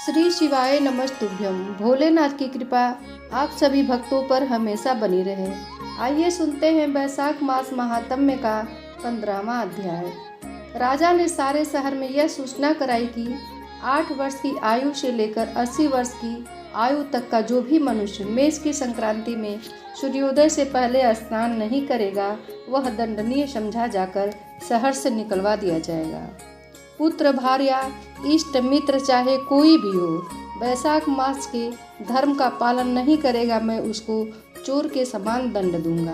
श्री शिवाय नमस्तुभ्यम। भोलेनाथ की कृपा आप सभी भक्तों पर हमेशा बनी रहे। आइए सुनते हैं वैशाख मास महात्म्य का 15वां अध्याय। राजा ने सारे शहर में यह सूचना कराई कि 8 वर्ष की आयु से लेकर 80 वर्ष की आयु तक का जो भी मनुष्य मेष की संक्रांति में सूर्योदय से पहले स्नान नहीं करेगा, वह दंडनीय समझा जाकर शहर से निकलवा दिया जाएगा। पुत्र, भार्या, इष्ट मित्र चाहे कोई भी हो, वैशाख मास के धर्म का पालन नहीं करेगा, मैं उसको चोर के समान दंड दूंगा।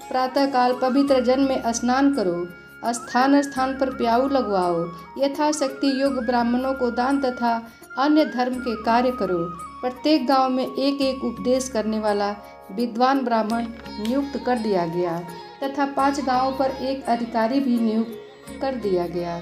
प्रातःकाल पवित्र जल में स्नान करो, स्थान स्थान पर प्याऊ लगवाओ, यथाशक्ति योग्य ब्राह्मणों को दान तथा अन्य धर्म के कार्य करो। प्रत्येक गांव में एक एक उपदेश करने वाला विद्वान ब्राह्मण नियुक्त कर दिया गया तथा 5 गांवों पर एक अधिकारी भी नियुक्त कर दिया गया।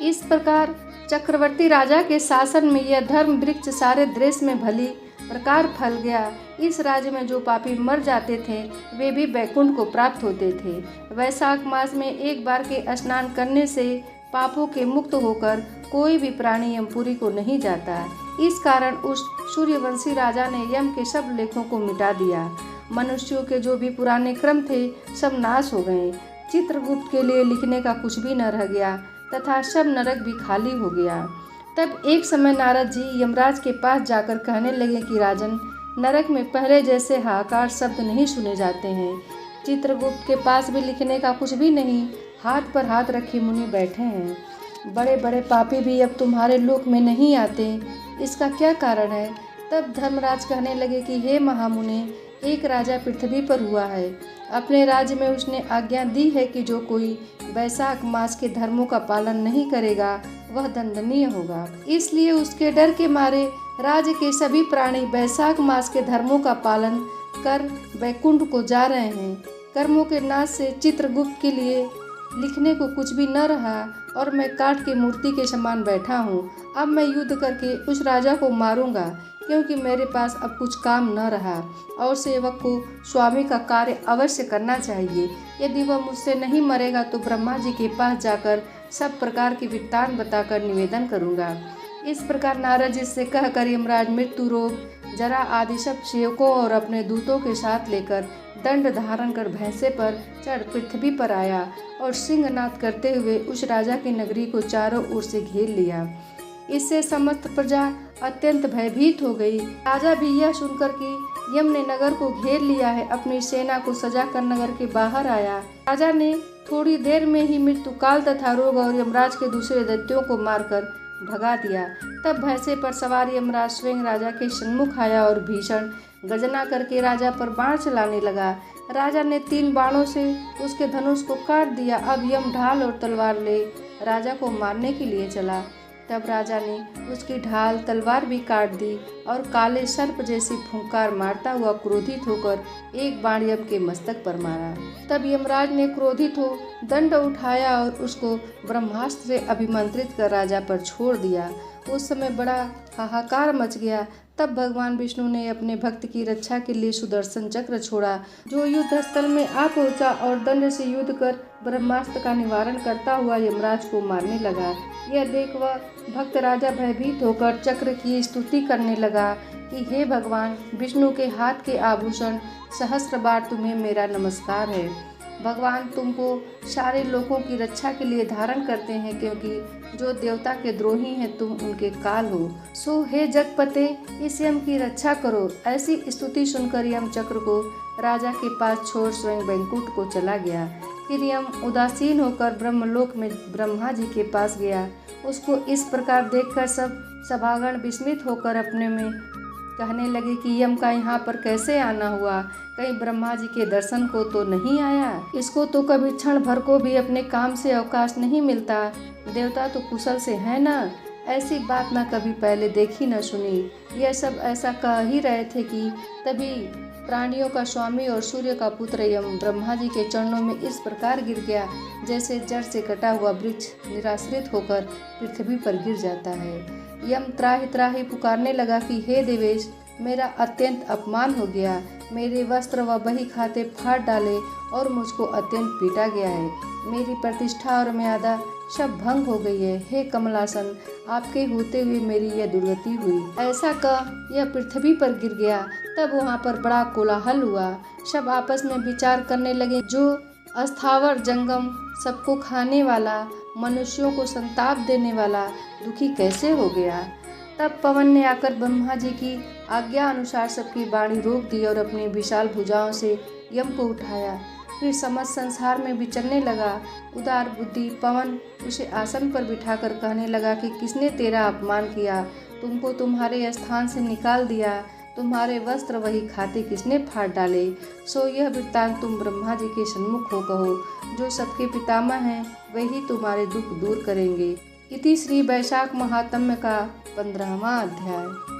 इस प्रकार चक्रवर्ती राजा के शासन में यह धर्म वृक्ष सारे देश में भली प्रकार फैल गया। इस राज्य में जो पापी मर जाते थे वे भी वैकुंठ को प्राप्त होते थे। वैशाख मास में एक बार के स्नान करने से पापों के मुक्त होकर कोई भी प्राणी यमपुरी को नहीं जाता। इस कारण उस सूर्यवंशी राजा ने यम के सब लेखों को मिटा दिया। मनुष्यों के जो भी पुराने क्रम थे सब नाश हो गए। चित्रगुप्त के लिए लिखने का कुछ भी न रह गया तथा सब नरक भी खाली हो गया। तब एक समय नारद जी यमराज के पास जाकर कहने लगे कि राजन, नरक में पहले जैसे हाहाकार शब्द नहीं सुने जाते हैं। चित्रगुप्त के पास भी लिखने का कुछ भी नहीं, हाथ पर हाथ रखे मुनि बैठे हैं। बड़े बड़े पापी भी अब तुम्हारे लोक में नहीं आते, इसका क्या कारण है? तब धर्मराज कहने लगे कि हे महामुने, एक राजा पृथ्वी पर हुआ है। अपने राज्य में उसने आज्ञा दी है कि जो कोई वैशाख मास के धर्मों का पालन नहीं करेगा वह दंडनीय होगा। इसलिए उसके डर के मारे राज्य के सभी प्राणी वैशाख मास के धर्मों का पालन कर वैकुंठ को जा रहे हैं। कर्मों के नाश से चित्रगुप्त के लिए लिखने को कुछ भी न रहा और मैं काठ की मूर्ति के समान बैठा हूँ। अब मैं युद्ध करके उस राजा को मारूंगा, क्योंकि मेरे पास अब कुछ काम न रहा और सेवक को स्वामी का कार्य अवश्य करना चाहिए। यदि वह मुझसे नहीं मरेगा तो ब्रह्मा जी के पास जाकर सब प्रकार के वृत्तांत बताकर निवेदन करूंगा। इस प्रकार नारद जी से कहकर यमराज मृत्यु, रोग, जरा आदि सब सेवकों और अपने दूतों के साथ लेकर दंड धारण कर भैंसे पर चढ़ पृथ्वी पर आया और सिंहनाद करते हुए उस राजा की नगरी को चारों ओर से घेर लिया। इससे समस्त प्रजा अत्यंत भयभीत हो गई। राजा भी यह सुनकर कि यम ने नगर को घेर लिया है, अपनी सेना को सजाकर नगर के बाहर आया। राजा ने थोड़ी देर में ही मृत्यु, काल तथा रोग और यमराज के दूसरे दैत्यों को मारकर भगा दिया। तब भैंसे पर सवार यमराज स्वयं राजा के सन्मुख आया और भीषण गर्जना करके राजा पर बाण चलाने लगा। राजा ने 3 बाणों से उसके धनुष को काट दिया। अब यम ढाल और तलवार ले राजा को मारने के लिए चला। तब राजा ने उसकी ढाल तलवार भी काट दी और काले सर्प जैसी फुंकार मारता हुआ क्रोधित होकर एक बाण यम के मस्तक पर मारा। तब यमराज ने क्रोधित हो दंड उठाया और उसको ब्रह्मास्त्र से अभिमंत्रित कर राजा पर छोड़ दिया। उस समय बड़ा हाहाकार मच गया। तब भगवान विष्णु ने अपने भक्त की रक्षा के लिए सुदर्शन चक्र छोड़ा, जो युद्ध स्थल में आ पहुंचा और दंड से युद्ध कर ब्रह्मास्त्र का निवारण करता हुआ यमराज को मारने लगा। यह देख वह भक्त राजा भयभीत होकर चक्र की स्तुति करने लगा कि हे भगवान, विष्णु के हाथ के आभूषण सहस्त्र बार तुम्हें मेरा नमस्कार है। भगवान तुमको सारे लोगों की रक्षा के लिए धारण करते हैं, क्योंकि जो देवता के द्रोही हैं तुम उनके काल हो। सो हे जगपते, इस यम की रक्षा करो। ऐसी स्तुति सुनकर यम चक्र को राजा के पास छोड़ स्वयं वैकुंठ को चला गया। फिर यम उदासीन होकर ब्रह्मलोक में ब्रह्मा जी के पास गया। उसको इस प्रकार देखकर सब सभागण विस्मित होकर अपने में कहने लगे कि यम का यहाँ पर कैसे आना हुआ? कहीं ब्रह्मा जी के दर्शन को तो नहीं आया? इसको तो कभी क्षण भर को भी अपने काम से अवकाश नहीं मिलता। देवता तो कुशल से है ना? ऐसी बात ना कभी पहले देखी न सुनी। यह सब ऐसा कह ही रहे थे कि तभी प्राणियों का स्वामी और सूर्य का पुत्र यम ब्रह्मा जी के चरणों में इस प्रकार गिर गया जैसे जड़ से कटा हुआ वृक्ष निराश्रित होकर पृथ्वी पर गिर जाता है। यम त्राहि त्राहि पुकारने लगा कि हे देवेश, मेरा अत्यंत अपमान हो गया। मेरे वस्त्र व बही खाते फाड़ डाले और मुझको अत्यंत पीटा गया है। मेरी प्रतिष्ठा और मर्यादा सब भंग हो गई है। हे कमलासन, आपके होते हुए मेरी यह दुर्गति हुई। ऐसा कह यह पृथ्वी पर गिर गया। तब वहाँ पर बड़ा कोलाहल हुआ। सब आपस में विचार करने लगे, जो अस्थावर जंगम, सबको खाने वाला, मनुष्यों को संताप देने वाला दुखी कैसे हो गया। तब पवन ने आकर ब्रह्मा जी की आज्ञा अनुसार सबकी वाणी रोक दी और अपनी विशाल भुजाओं से यम को उठाया। फिर समस्त संसार में विचरने लगा। उदार बुद्धि पवन उसे आसन पर बिठाकर कहने लगा कि किसने तेरा अपमान किया, तुमको तुम्हारे स्थान से निकाल दिया, तुम्हारे वस्त्र वही खाते किसने फाड़ डाले। सो यह वृत्तांत तुम ब्रह्मा जी के सन्मुख हो कहो। जो सबके पितामह हैं वही तुम्हारे दुख दूर करेंगे। इति श्री वैशाख महात्म्य का 15वां अध्याय।